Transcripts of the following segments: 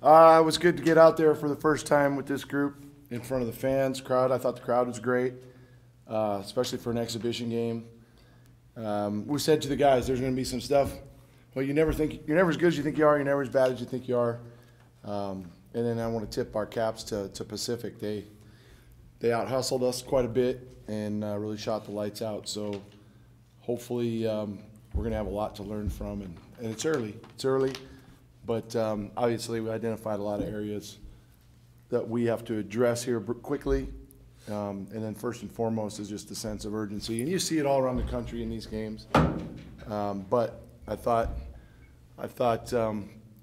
It was good to get out there for the first time with this group in front of the fans, crowd. I thought the crowd was great, especially for an exhibition game. We said to the guys, there's going to be some stuff. Well, you're never as good as you think you are. You're never as bad as you think you are. And then I want to tip our caps to Pacific. They out-hustled us quite a bit and really shot the lights out. So hopefully we're going to have a lot to learn from. And it's early. It's early. But obviously we identified a lot of areas that we have to address here quickly. And then first and foremost is just the sense of urgency. And you see it all around the country in these games. But I thought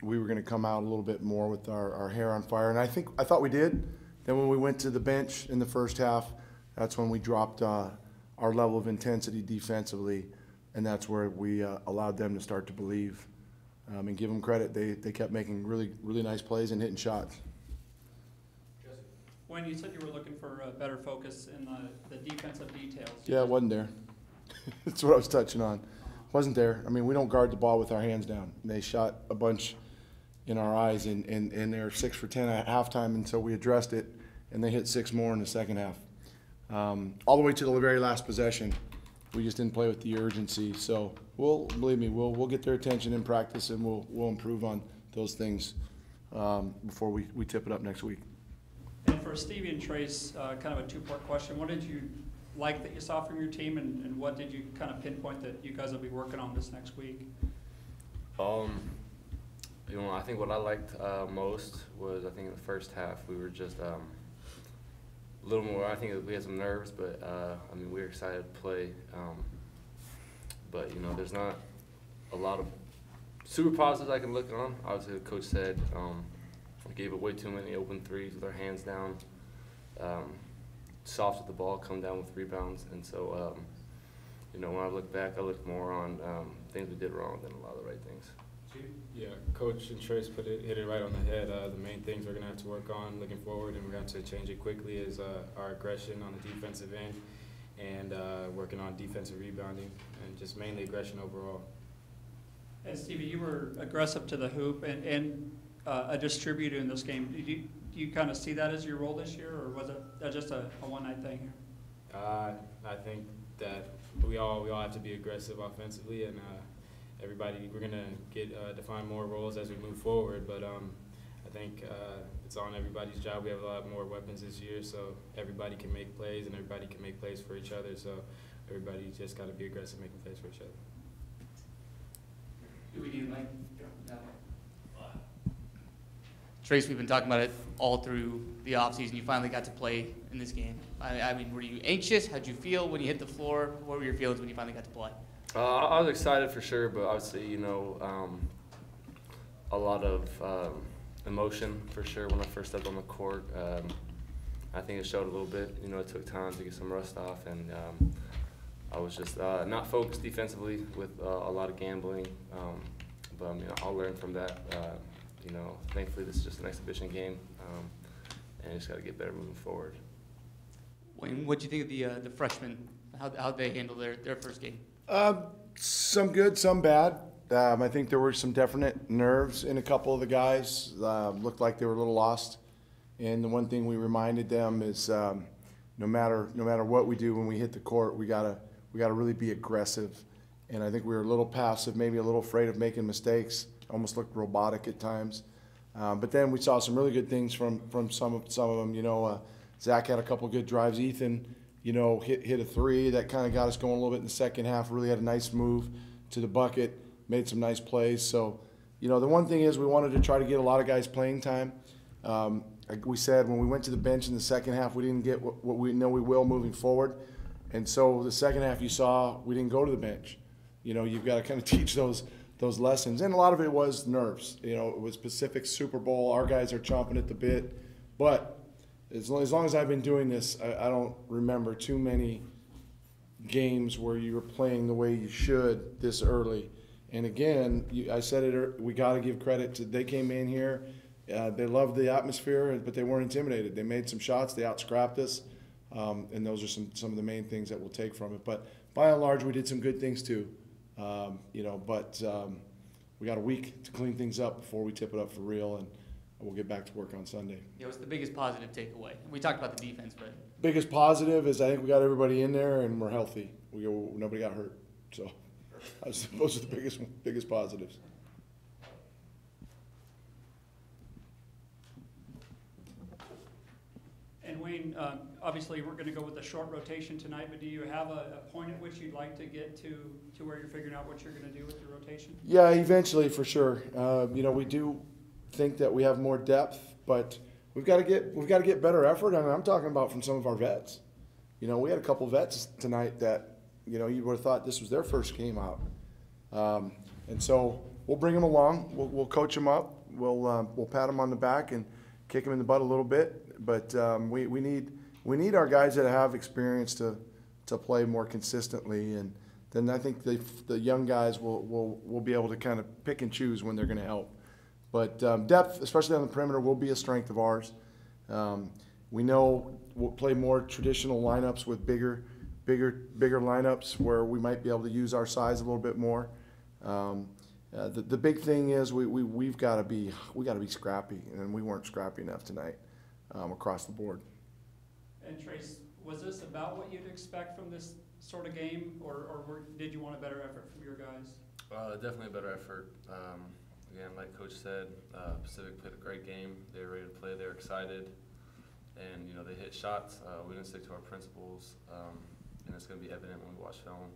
we were going to come out a little bit more with our hair on fire. And I thought we did. Then when we went to the bench in the first half, that's when we dropped our level of intensity defensively. And that's where we allowed them to start to believe. And give them credit, they kept making really nice plays and hitting shots. When you said you were looking for a better focus in the defensive details. Yeah, it wasn't there. That's what I was touching on. Wasn't there. I mean, we don't guard the ball with our hands down. They shot a bunch in our eyes, and they're 6 for 10 at halftime, and so we addressed it, and they hit 6 more in the second half. All the way to the very last possession. We just didn't play with the urgency. So believe me, we'll get their attention in practice, and we'll improve on those things before we tip it up next week. And for Stevie and Trace, kind of a two-part question. What did you like that you saw from your team, and what did you kind of pinpoint that you guys will be working on this next week? I think what I liked most was I think in the first half we were just a little more. I think we had some nerves, but I mean we were excited to play. But there's not a lot of super positives I can look on. Obviously, the coach said we gave away too many open threes with our hands down. Soft with the ball, come down with rebounds, and so when I look back, I look more on things we did wrong than a lot of the right things. Yeah, Coach and Trace hit it right on the head. The main things we're going to have to work on looking forward, and we're going to have to change it quickly, is our aggression on the defensive end and working on defensive rebounding and just mainly aggression overall. And Stevie, you were aggressive to the hoop and a distributor in this game. Do you kind of see that as your role this year, or was it just a one-night thing here? I think that we all have to be aggressive offensively, and we're going to define more roles as we move forward, but I think it's on everybody's job. We have a lot more weapons this year, so everybody can make plays and everybody can make plays for each other, so everybody just got to be aggressive making plays for each other. Do we need Mike? Trace, we've been talking about it all through the offseason. You finally got to play in this game. I mean, were you anxious? How'd you feel when you hit the floor? What were your feelings when you finally got to play? I was excited for sure, but obviously, a lot of emotion for sure when I first stepped on the court. I think it showed a little bit. It took time to get some rust off, and I was just not focused defensively with a lot of gambling. But I'll learn from that. Thankfully, this is just an exhibition game, and just got to get better moving forward. Wayne, what do you think of the freshmen? How'd they handle their first game? Some good, some bad. I think there were some definite nerves in a couple of the guys. Looked like they were a little lost. And the one thing we reminded them is no matter what we do when we hit the court, we gotta really be aggressive. And I think we were a little passive, maybe a little afraid of making mistakes. Almost looked robotic at times. But then we saw some really good things from some of them. Zach had a couple good drives. Ethan, hit a three that kind of got us going a little bit in the second half. Really had a nice move to the bucket, made some nice plays. So, the one thing is we wanted to try to get a lot of guys playing time. Like we said, when we went to the bench in the second half, we didn't get what we know we will moving forward. And so the second half you saw, we didn't go to the bench. You've got to kind of teach those lessons. And a lot of it was nerves. It was Pacific Super Bowl. Our guys are chomping at the bit. But as long as I've been doing this, I don't remember too many games where you were playing the way you should this early. And again, I said it. We got to give credit to. They came in here, they loved the atmosphere, but they weren't intimidated. They made some shots. They out-scrapped us, and those are some of the main things that we'll take from it. But by and large, we did some good things too. But we got a week to clean things up before we tip it up for real. And we'll get back to work on Sunday. Yeah, what's the biggest positive takeaway? We talked about the defense, but Biggest positive is I think we got everybody in there and we're healthy. Nobody got hurt. So those are the biggest positives. And Wayne, obviously, we're gonna go with a short rotation tonight, but do you have a point at which you'd like to get to where you're figuring out what you're gonna do with your rotation? Yeah, eventually for sure. We do think that we have more depth, but we've got to get better effort. I mean, I'm talking about from some of our vets. We had a couple vets tonight that you would have thought this was their first game out, and so we'll bring them along. We'll coach them up. We'll pat them on the back and kick them in the butt a little bit. But we need our guys that have experience to play more consistently, and then I think the young guys will be able to kind of pick and choose when they're going to help. But depth, especially on the perimeter, will be a strength of ours. We know we'll play more traditional lineups with bigger lineups where we might be able to use our size a little bit more. The big thing is we've got to be scrappy, and we weren't scrappy enough tonight across the board. And Trace, was this about what you'd expect from this sort of game, or did you want a better effort from your guys? Definitely a better effort. Again, like Coach said, Pacific played a great game. They were ready to play. They were excited, and they hit shots. We didn't stick to our principles, and it's going to be evident when we watch film.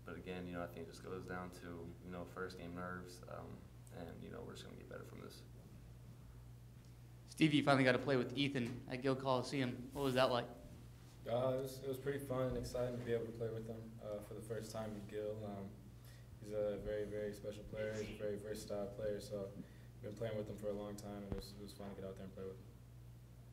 But again, I think it just goes down to first game nerves, and we're just going to get better from this. Stevie, you finally got to play with Ethan at Gill Coliseum. What was that like? It was pretty fun and exciting to be able to play with him for the first time at Gill. He's a very, very special player. He's a very versatile player, so I've been playing with him for a long time, and it was fun to get out there and play with him.